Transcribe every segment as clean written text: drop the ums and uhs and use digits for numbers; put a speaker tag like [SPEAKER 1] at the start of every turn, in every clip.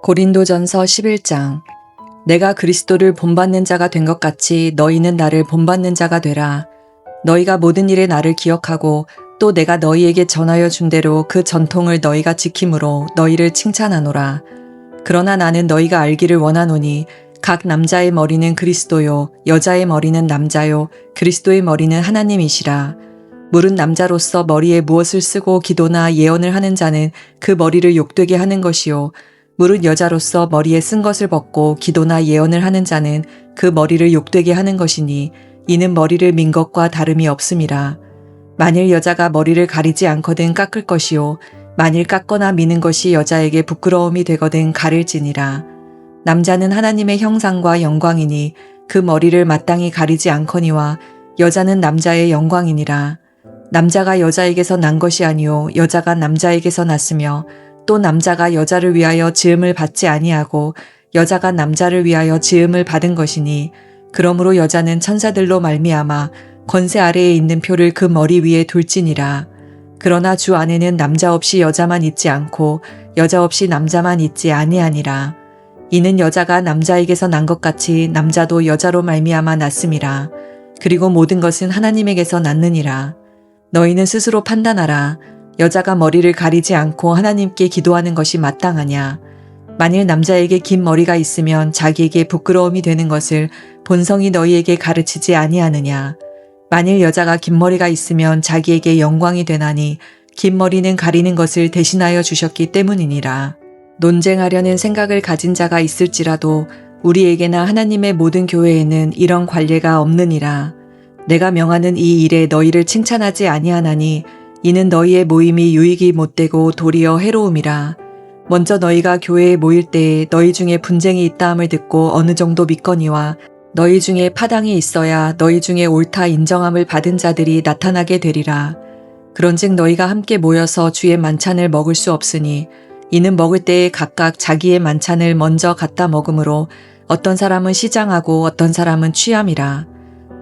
[SPEAKER 1] 고린도전서 11장. 내가 그리스도를 본받는 자가 된 것 같이 너희는 나를 본받는 자가 되라. 너희가 모든 일에 나를 기억하고 또 내가 너희에게 전하여 준 대로 그 전통을 너희가 지킴으로 너희를 칭찬하노라. 그러나 나는 너희가 알기를 원하노니 각 남자의 머리는 그리스도요 여자의 머리는 남자요 그리스도의 머리는 하나님이시라. 물은 남자로서 머리에 무엇을 쓰고 기도나 예언을 하는 자는 그 머리를 욕되게 하는 것이요 물은 여자로서 머리에 쓴 것을 벗고 기도나 예언을 하는 자는 그 머리를 욕되게 하는 것이니 이는 머리를 민 것과 다름이 없음이라. 만일 여자가 머리를 가리지 않거든 깎을 것이요 만일 깎거나 미는 것이 여자에게 부끄러움이 되거든 가릴지니라. 남자는 하나님의 형상과 영광이니 그 머리를 마땅히 가리지 않거니와 여자는 남자의 영광이니라. 남자가 여자에게서 난 것이 아니요 여자가 남자에게서 났으며 또 남자가 여자를 위하여 지음을 받지 아니하고 여자가 남자를 위하여 지음을 받은 것이니 그러므로 여자는 천사들로 말미암아 권세 아래에 있는 표를 그 머리 위에 둘지니라. 그러나 주 안에는 남자 없이 여자만 있지 않고 여자 없이 남자만 있지 아니하니라. 이는 여자가 남자에게서 난 것 같이 남자도 여자로 말미암아 났음이라. 그리고 모든 것은 하나님에게서 났느니라. 너희는 스스로 판단하라. 여자가 머리를 가리지 않고 하나님께 기도하는 것이 마땅하냐. 만일 남자에게 긴 머리가 있으면 자기에게 부끄러움이 되는 것을 본성이 너희에게 가르치지 아니하느냐. 만일 여자가 긴 머리가 있으면 자기에게 영광이 되나니 긴 머리는 가리는 것을 대신하여 주셨기 때문이니라. 논쟁하려는 생각을 가진 자가 있을지라도 우리에게나 하나님의 모든 교회에는 이런 관례가 없느니라. 내가 명하는 이 일에 너희를 칭찬하지 아니하나니 이는 너희의 모임이 유익이 못되고 도리어 해로움이라. 먼저 너희가 교회에 모일 때에 너희 중에 분쟁이 있다함을 듣고 어느 정도 믿거니와 너희 중에 파당이 있어야 너희 중에 옳다 인정함을 받은 자들이 나타나게 되리라. 그런즉 너희가 함께 모여서 주의 만찬을 먹을 수 없으니 이는 먹을 때에 각각 자기의 만찬을 먼저 갖다 먹으므로 어떤 사람은 시장하고 어떤 사람은 취함이라.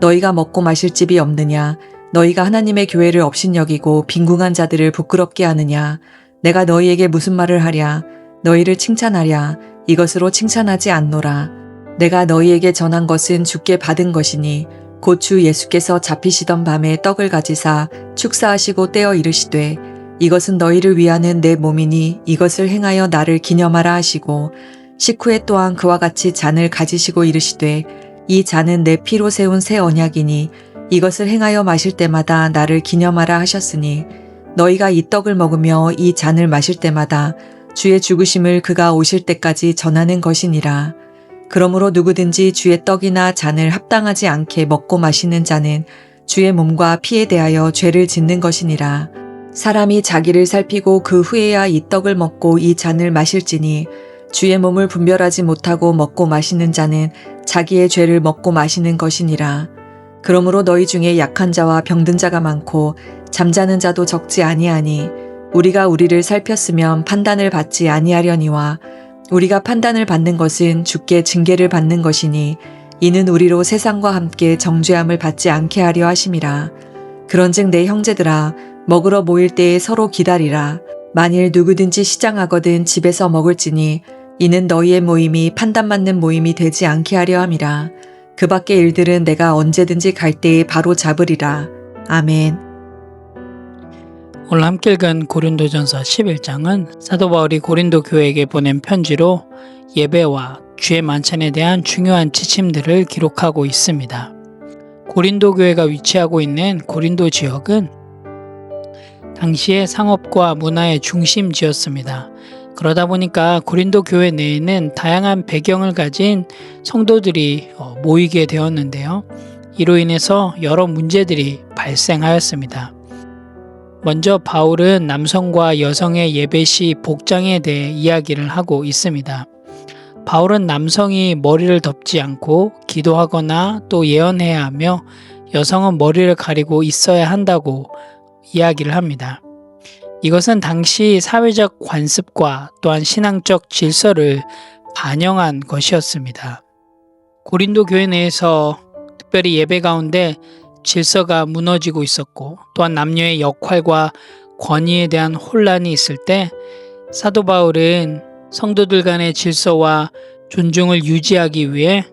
[SPEAKER 1] 너희가 먹고 마실 집이 없느냐. 너희가 하나님의 교회를 업신여기고 빈궁한 자들을 부끄럽게 하느냐. 내가 너희에게 무슨 말을 하랴. 너희를 칭찬하랴. 이것으로 칭찬하지 않노라. 내가 너희에게 전한 것은 주께 받은 것이니 곧 주 예수께서 잡히시던 밤에 떡을 가지사 축사하시고 떼어 이르시되 이것은 너희를 위하는 내 몸이니 이것을 행하여 나를 기념하라 하시고 식후에 또한 그와 같이 잔을 가지시고 이르시되 이 잔은 내 피로 세운 새 언약이니 이것을 행하여 마실 때마다 나를 기념하라 하셨으니 너희가 이 떡을 먹으며 이 잔을 마실 때마다 주의 죽으심을 그가 오실 때까지 전하는 것이니라. 그러므로 누구든지 주의 떡이나 잔을 합당하지 않게 먹고 마시는 자는 주의 몸과 피에 대하여 죄를 짓는 것이니라. 사람이 자기를 살피고 그 후에야 이 떡을 먹고 이 잔을 마실지니 주의 몸을 분별하지 못하고 먹고 마시는 자는 자기의 죄를 먹고 마시는 것이니라. 그러므로 너희 중에 약한 자와 병든 자가 많고 잠자는 자도 적지 아니하니 우리가 우리를 살폈으면 판단을 받지 아니하려니와 우리가 판단을 받는 것은 주께 징계를 받는 것이니 이는 우리로 세상과 함께 정죄함을 받지 않게 하려 하심이라. 그런즉 내 형제들아 먹으러 모일 때에 서로 기다리라. 만일 누구든지 시장하거든 집에서 먹을지니 이는 너희의 모임이 판단받는 모임이 되지 않게 하려 함이라. 그 밖의 일들은 내가 언제든지 갈 때에 바로 잡으리라. 아멘.
[SPEAKER 2] 오늘 함께 읽은 고린도전서 11장은 사도 바울이 고린도 교회에게 보낸 편지로 예배와 주의 만찬에 대한 중요한 지침들을 기록하고 있습니다. 고린도 교회가 위치하고 있는 고린도 지역은 당시의 상업과 문화의 중심지였습니다. 그러다 보니까 고린도 교회 내에는 다양한 배경을 가진 성도들이 모이게 되었는데요. 이로 인해서 여러 문제들이 발생하였습니다. 먼저 바울은 남성과 여성의 예배 시 복장에 대해 이야기를 하고 있습니다. 바울은 남성이 머리를 덮지 않고 기도하거나 또 예언해야 하며 여성은 머리를 가리고 있어야 한다고 이야기를 합니다. 이것은 당시 사회적 관습과 또한 신앙적 질서를 반영한 것이었습니다. 고린도 교회 내에서 특별히 예배 가운데 질서가 무너지고 있었고 또한 남녀의 역할과 권위에 대한 혼란이 있을 때 사도 바울은 성도들 간의 질서와 존중을 유지하기 위해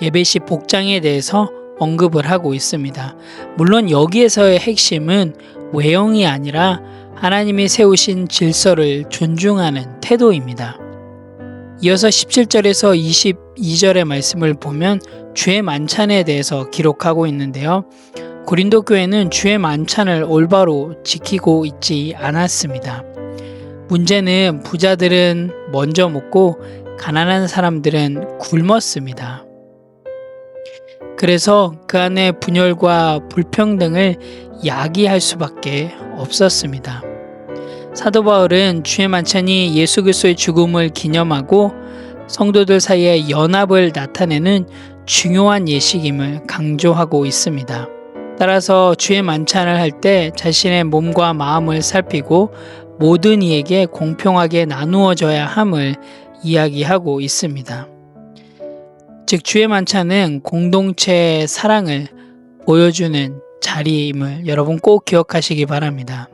[SPEAKER 2] 예배시 복장에 대해서 언급을 하고 있습니다. 물론 여기에서의 핵심은 외형이 아니라 하나님이 세우신 질서를 존중하는 태도입니다. 이어서 17절에서 22절의 말씀을 보면 주의 만찬에 대해서 기록하고 있는데요. 고린도 교회는 주의 만찬을 올바로 지키고 있지 않았습니다. 문제는 부자들은 먼저 먹고 가난한 사람들은 굶었습니다. 그래서 그 안에 분열과 불평등을 야기할 수밖에 없었습니다. 사도 바울은 주의 만찬이 예수 그리스도의 죽음을 기념하고 성도들 사이의 연합을 나타내는 중요한 예식임을 강조하고 있습니다. 따라서 주의 만찬을 할 때 자신의 몸과 마음을 살피고 모든 이에게 공평하게 나누어져야 함을 이야기하고 있습니다. 즉 주의 만찬은 공동체의 사랑을 보여주는 자리임을 여러분 꼭 기억하시기 바랍니다.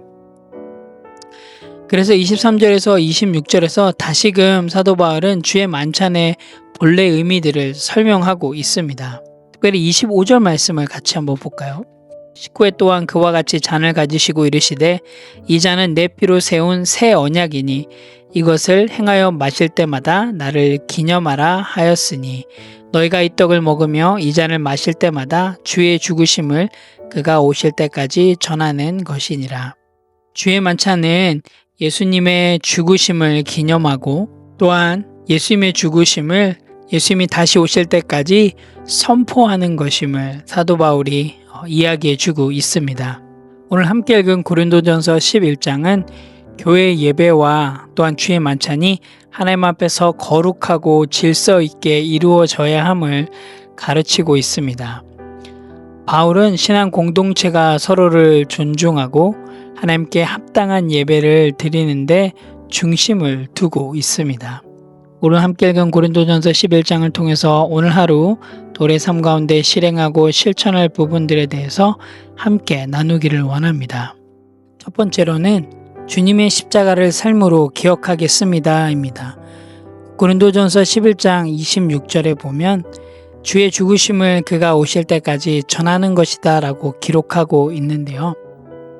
[SPEAKER 2] 그래서 23절에서 26절에서 다시금 사도 바울은 주의 만찬의 본래 의미들을 설명하고 있습니다. 특별히 25절 말씀을 같이 한번 볼까요? 19회 또한 그와 같이 잔을 가지시고 이르시되 이 잔은 내 피로 세운 새 언약이니 이것을 행하여 마실 때마다 나를 기념하라 하였으니 너희가 이 떡을 먹으며 이 잔을 마실 때마다 주의 죽으심을 그가 오실 때까지 전하는 것이니라. 주의 만찬은 예수님의 죽으심을 기념하고 또한 예수님의 죽으심을 예수님이 다시 오실 때까지 선포하는 것임을 사도 바울이 이야기해 주고 있습니다. 오늘 함께 읽은 고린도전서 11장은 교회 예배와 또한 주의 만찬이 하나님 앞에서 거룩하고 질서 있게 이루어져야 함을 가르치고 있습니다. 바울은 신앙 공동체가 서로를 존중하고 하나님께 합당한 예배를 드리는데 중심을 두고 있습니다. 오늘 함께 읽은 고린도전서 11장을 통해서 오늘 하루 도래 삶 가운데 실행하고 실천할 부분들에 대해서 함께 나누기를 원합니다. 첫 번째로는 주님의 십자가를 삶으로 기억하겠습니다 입니다. 고린도전서 11장 26절에 보면 주의 죽으심을 그가 오실 때까지 전하는 것이다 라고 기록하고 있는데요.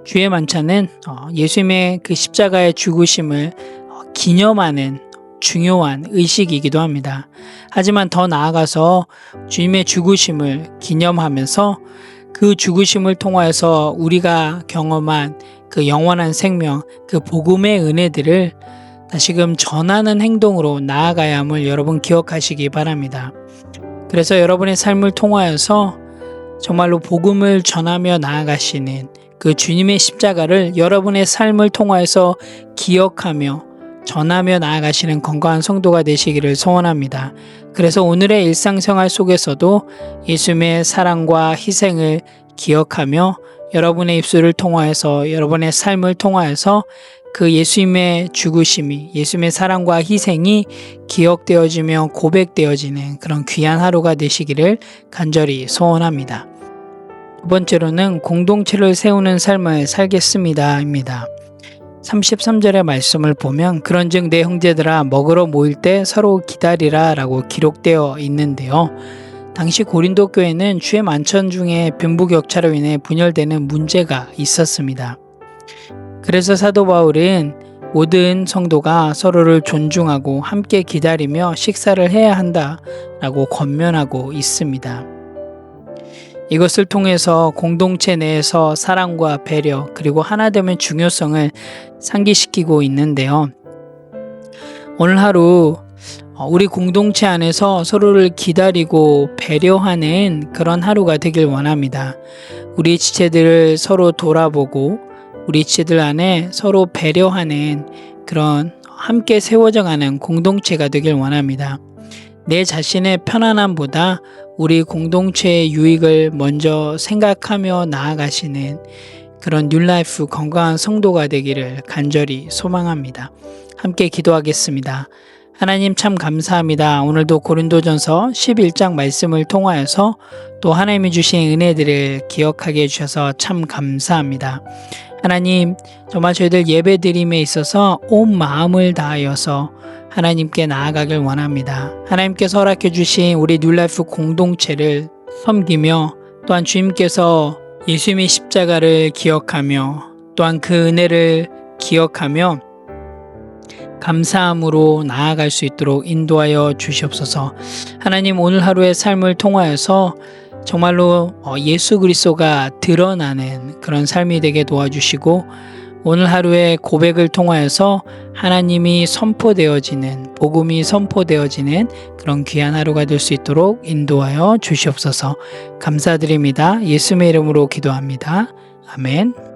[SPEAKER 2] 주의 만찬은 예수님의 그 십자가의 죽으심을 기념하는 중요한 의식이기도 합니다. 하지만 더 나아가서 주님의 죽으심을 기념하면서 그 죽으심을 통하여서 우리가 경험한 그 영원한 생명, 그 복음의 은혜들을 다시금 전하는 행동으로 나아가야 함을 여러분 기억하시기 바랍니다. 그래서 여러분의 삶을 통하여서 정말로 복음을 전하며 나아가시는 그 주님의 십자가를 여러분의 삶을 통하여서 기억하며 전하며 나아가시는 건강한 성도가 되시기를 소원합니다. 그래서 오늘의 일상생활 속에서도 예수님의 사랑과 희생을 기억하며 여러분의 입술을 통하여서 여러분의 삶을 통하여서 그 예수님의 죽으심이 예수님의 사랑과 희생이 기억되어지며 고백되어지는 그런 귀한 하루가 되시기를 간절히 소원합니다. 두 번째로는 공동체를 세우는 삶을 살겠습니다 입니다. 33절의 말씀을 보면 그런즉 내 형제들아 먹으러 모일 때 서로 기다리라 라고 기록되어 있는데요. 당시 고린도 교회는 주의 만찬 중에 빈부격차로 인해 분열되는 문제가 있었습니다. 그래서 사도 바울은 모든 성도가 서로를 존중하고 함께 기다리며 식사를 해야 한다라고 권면하고 있습니다. 이것을 통해서 공동체 내에서 사랑과 배려 그리고 하나됨의 중요성을 상기시키고 있는데요. 오늘 하루 우리 공동체 안에서 서로를 기다리고 배려하는 그런 하루가 되길 원합니다. 우리 지체들을 서로 돌아보고 우리 지체들 안에 서로 배려하는 그런 함께 세워져가는 공동체가 되길 원합니다. 내 자신의 편안함보다 우리 공동체의 유익을 먼저 생각하며 나아가시는 그런 뉴라이프 건강한 성도가 되기를 간절히 소망합니다. 함께 기도하겠습니다. 하나님 참 감사합니다. 오늘도 고린도전서 11장 말씀을 통하여서 또 하나님이 주신 은혜들을 기억하게 해주셔서 참 감사합니다. 하나님 정말 저희들 예배드림에 있어서 온 마음을 다하여서 하나님께 나아가길 원합니다. 하나님께서 허락해 주신 우리 뉴라이프 공동체를 섬기며 또한 주님께서 예수님의 십자가를 기억하며 또한 그 은혜를 기억하며 감사함으로 나아갈 수 있도록 인도하여 주시옵소서. 하나님, 오늘 하루의 삶을 통하여서 정말로 예수 그리스도가 드러나는 그런 삶이 되게 도와주시고, 오늘 하루의 고백을 통하여서 하나님이 선포되어지는, 복음이 선포되어지는 그런 귀한 하루가 될 수 있도록 인도하여 주시옵소서. 감사드립니다. 예수님의 이름으로 기도합니다. 아멘.